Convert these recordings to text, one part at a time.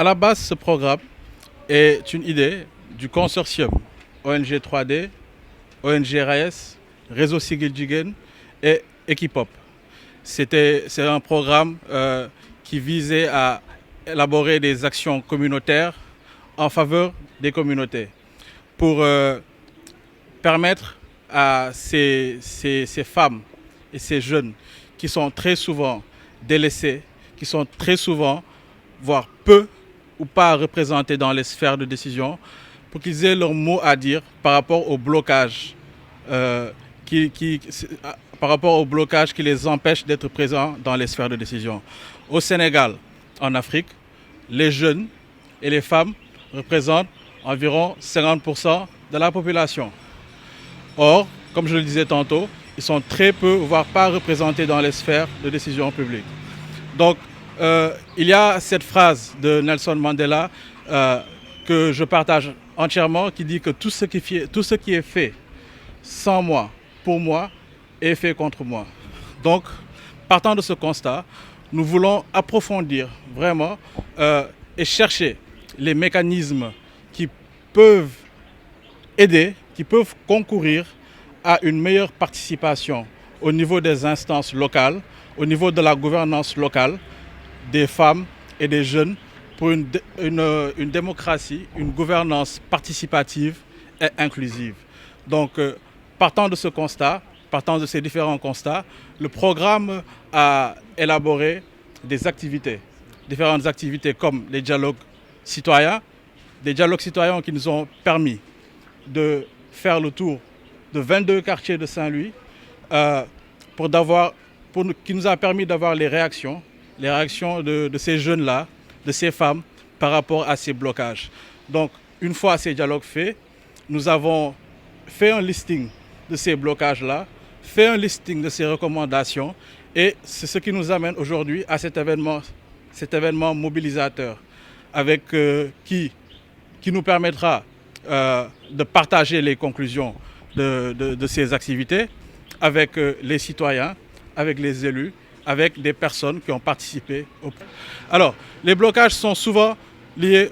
la base, ce programme est une idée du consortium ONG 3D, ONG RAES, Réseau Siggil Jigéen et Equipop. C'est un programme qui visait à élaborer des actions communautaires en faveur des communautés pour permettre à ces femmes et ces jeunes qui sont très souvent délaissés, qui sont très souvent, voire peu ou pas représentés dans les sphères de décision, pour qu'ils aient leur mot à dire par rapport au blocage par rapport au blocage qui les empêche d'être présents dans les sphères de décision. Au Sénégal, en Afrique, les jeunes et les femmes représentent environ 50% de la population. Or, comme je le disais tantôt, ils sont très peu, voire pas représentés dans les sphères de décision publique. Donc, il y a cette phrase de Nelson Mandela que je partage entièrement, qui dit que tout ce qui est fait sans moi, pour moi, est fait contre moi. Donc, partant de ce constat, nous voulons approfondir vraiment et chercher les mécanismes qui peuvent aider, qui peuvent concourir à une meilleure participation au niveau des instances locales, au niveau de la gouvernance locale, des femmes et des jeunes pour une démocratie, une gouvernance participative et inclusive. Donc, partant de ce constat, partant de ces différents constats, le programme a élaboré des activités, différentes activités comme les dialogues citoyens, des dialogues citoyens qui nous ont permis de faire le tour de 22 quartiers de Saint-Louis qui nous a permis d'avoir les réactions de ces jeunes-là, de ces femmes par rapport à ces blocages. Donc, une fois ces dialogues faits, nous avons fait un listing de ces blocages-là, fait un listing de ces recommandations et c'est ce qui nous amène aujourd'hui à cet événement mobilisateur avec qui nous permettra de partager les conclusions de ces activités avec les citoyens, avec les élus, avec des personnes qui ont participé. Alors, les blocages sont souvent liés,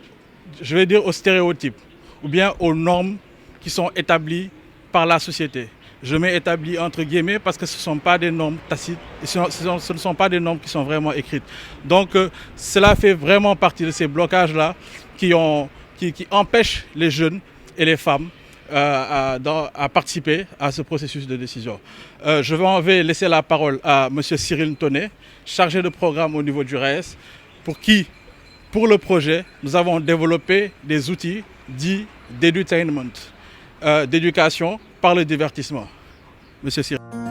je vais dire, aux stéréotypes ou bien aux normes qui sont établies par la société. Je mets établi entre guillemets parce que ce ne sont pas des normes tacites, ce ne sont pas des normes qui sont vraiment écrites. Donc cela fait vraiment partie de ces blocages-là qui empêchent les jeunes et les femmes à participer à ce processus de décision. Je vais laisser la parole à M. Cyril Ntoné, chargé de programme au niveau du RAES, pour le projet, nous avons développé des outils dits d'edutainment, d'éducation par le divertissement. Monsieur Cyril.